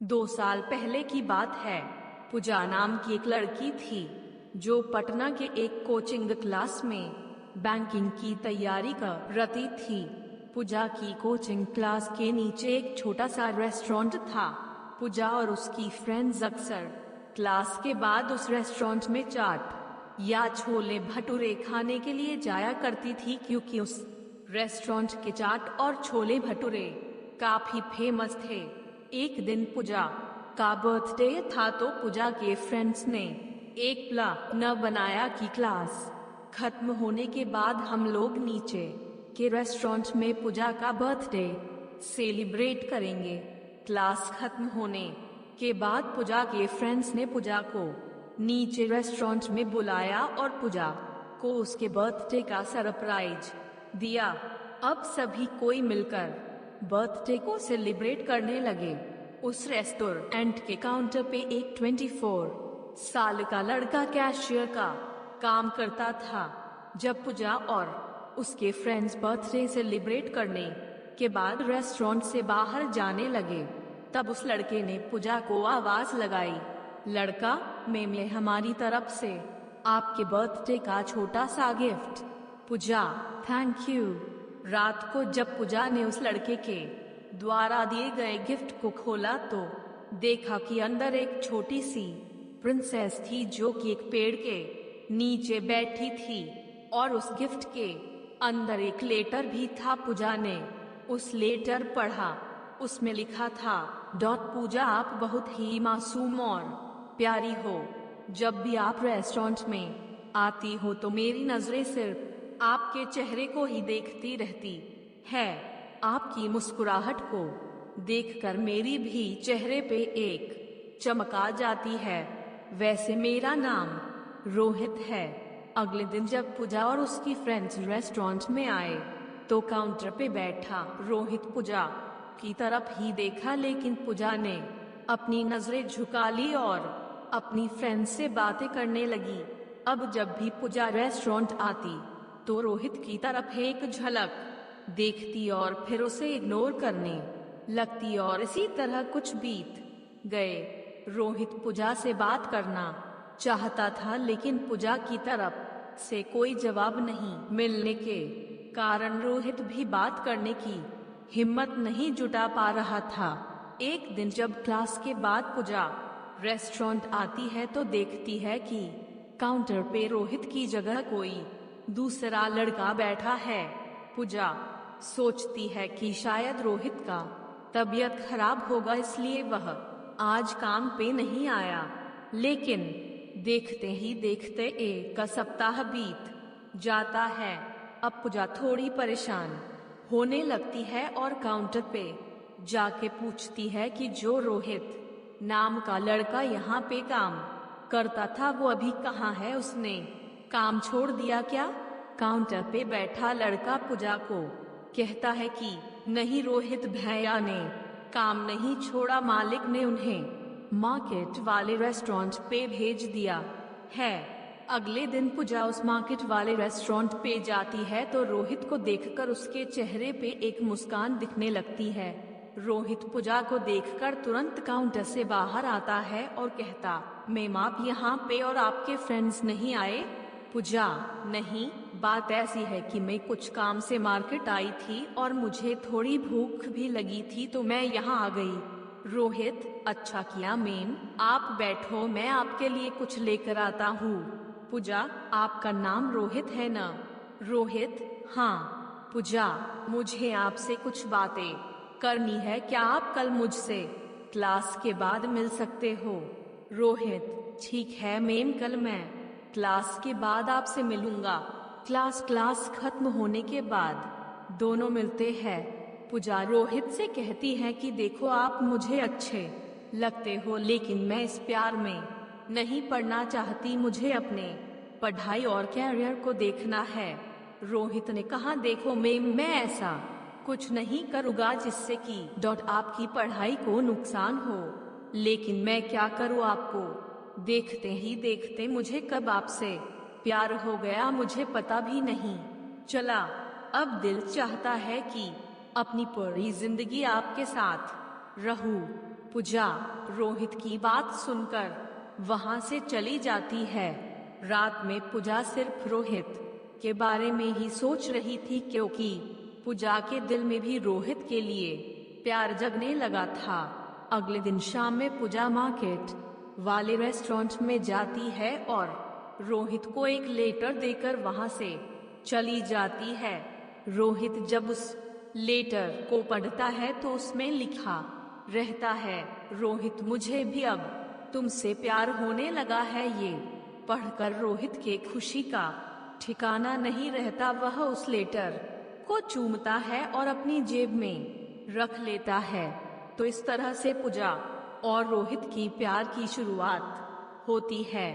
2 साल पहले की बात है। पूजा नाम की एक लड़की थी जो पटना के एक कोचिंग क्लास में बैंकिंग की तैयारी कर रही थी। पूजा की कोचिंग क्लास के नीचे एक छोटा सा रेस्टोरेंट था। पूजा और उसकी फ्रेंड्स अक्सर क्लास के बाद उस रेस्टोरेंट में चाट या छोले भटूरे खाने के लिए जाया करती थी, क्योंकि उस रेस्टोरेंट के चाट और छोले भटूरे काफी फेमस थे। एक दिन पूजा का बर्थडे था तो पूजा के फ्रेंड्स ने एक प्लान बनाया कि क्लास खत्म होने के बाद हम लोग नीचे के रेस्टोरेंट में पूजा का बर्थडे सेलिब्रेट करेंगे। क्लास खत्म होने के बाद पूजा के फ्रेंड्स ने पूजा को नीचे रेस्टोरेंट में बुलाया और पूजा को उसके बर्थडे का सरप्राइज दिया। अब सभी कोई मिलकर बर्थडे को सेलिब्रेट करने लगे। उस रेस्टोरेंट के काउंटर पे एक 24 साल का लड़का कैशियर का काम करता था। जब पूजा और उसके फ्रेंड्स बर्थडे सेलिब्रेट करने के बाद रेस्टोरेंट से बाहर जाने लगे, तब उस लड़के ने पूजा को आवाज लगाई, लड़का, मैं हमारी तरफ से आपके बर्थडे का छोटा सा गिफ्ट। Puja, thank you. रात को जब पूजा ने उस लड़के के द्वारा दिए गए गिफ्ट को खोला तो देखा कि अंदर एक छोटी सी प्रिंसेस थी जो कि एक पेड़ के नीचे बैठी थी, और उस गिफ्ट के अंदर एक लेटर भी था। पूजा ने उस लेटर पढ़ा। उसमें लिखा था, पूजा, आप बहुत ही मासूम और प्यारी हो। जब भी आप रेस्टोरेंट में आती हो तो मेरी नजरें सिर्फ आपके चेहरे को ही देखती रहती है। आपकी मुस्कुराहट को देखकर मेरी भी चेहरे पे एक चमक आ जाती है। वैसे मेरा नाम रोहित है। अगले दिन जब पूजा और उसकी फ्रेंड्स रेस्टोरेंट में आए तो काउंटर पे बैठा रोहित पूजा की तरफ ही देखा, लेकिन पूजा ने अपनी नजरें झुका ली और अपनी फ्रेंड्स से बातें करने लगी। अब जब भी पूजा रेस्टोरेंट आती तो रोहित की तरफ एक झलक देखती और फिर उसे इग्नोर करने लगती, और इसी तरह कुछ बीत गए। रोहित पूजा से बात करना चाहता था, लेकिन पूजा की तरफ से कोई जवाब नहीं मिलने के कारण रोहित भी बात करने की हिम्मत नहीं जुटा पा रहा था। एक दिन जब क्लास के बाद पूजा रेस्टोरेंट आती है तो देखती है कि काउंटर पे रोहित की जगह कोई दूसरा लड़का बैठा है। पूजा सोचती है कि शायद रोहित का तबीयत खराब होगा, इसलिए वह आज काम पे नहीं आया। लेकिन देखते ही देखते एक सप्ताह बीत जाता है। अब पूजा थोड़ी परेशान होने लगती है और काउंटर पे जाके पूछती है कि जो रोहित नाम का लड़का यहाँ पे काम करता था वो अभी कहाँ है, उसने काम छोड़ दिया क्या? काउंटर पे बैठा लड़का पूजा को कहता है कि नहीं, रोहित भैया ने काम नहीं छोड़ा, मालिक ने उन्हें मार्केट वाले रेस्टोरेंट पे भेज दिया है। अगले दिन पूजा उस मार्केट वाले रेस्टोरेंट पे जाती है तो रोहित को देखकर उसके चेहरे पे एक मुस्कान दिखने लगती है। रोहित पूजा को देखकर तुरंत काउंटर से बाहर आता है और कहता, मैम आप यहाँ पे और आपके फ्रेंड्स नहीं आए? पूजा, नहीं, बात ऐसी है कि मैं कुछ काम से मार्केट आई थी और मुझे थोड़ी भूख भी लगी थी तो मैं यहाँ आ गई। रोहित, अच्छा किया मैम, आप बैठो, मैं आपके लिए कुछ लेकर आता हूँ। पूजा, आपका नाम रोहित है ना? रोहित, हाँ। पूजा, मुझे आपसे कुछ बातें करनी है, क्या आप कल मुझसे क्लास के बाद मिल सकते हो? रोहित, ठीक है मैम, कल मैं क्लास के बाद आपसे मिलूंगा। क्लास खत्म होने के बाद दोनों मिलते हैं। पूजा रोहित से कहती है कि देखो, आप मुझे अच्छे लगते हो, लेकिन मैं इस प्यार में नहीं पड़ना चाहती, मुझे अपने पढ़ाई और कैरियर को देखना है। रोहित ने कहा, देखो मैम, मैं ऐसा कुछ नहीं करूँगा जिससे कि आपकी पढ़ाई को नुकसान हो, लेकिन मैं क्या करूँ, आपको देखते ही देखते मुझे कब आपसे प्यार हो गया मुझे पता भी नहीं चला। अब दिल चाहता है कि अपनी पूरी जिंदगी आपके साथ रहूं। पूजा रोहित की बात सुनकर वहां से चली जाती है। रात में पूजा सिर्फ रोहित के बारे में ही सोच रही थी, क्योंकि पूजा के दिल में भी रोहित के लिए प्यार जगने लगा था। अगले दिन शाम में पूजा मार्केट वाले रेस्टोरेंट में जाती है और रोहित को एक लेटर देकर वहां से चली जाती है। रोहित जब उस लेटर को पढ़ता है तो उसमें लिखा रहता है, रोहित मुझे भी अब तुमसे प्यार होने लगा है। ये पढ़कर रोहित के खुशी का ठिकाना नहीं रहता। वह उस लेटर को चूमता है और अपनी जेब में रख लेता है। तो इस तरह से पूजा और रोहित की प्यार की शुरुआत होती है।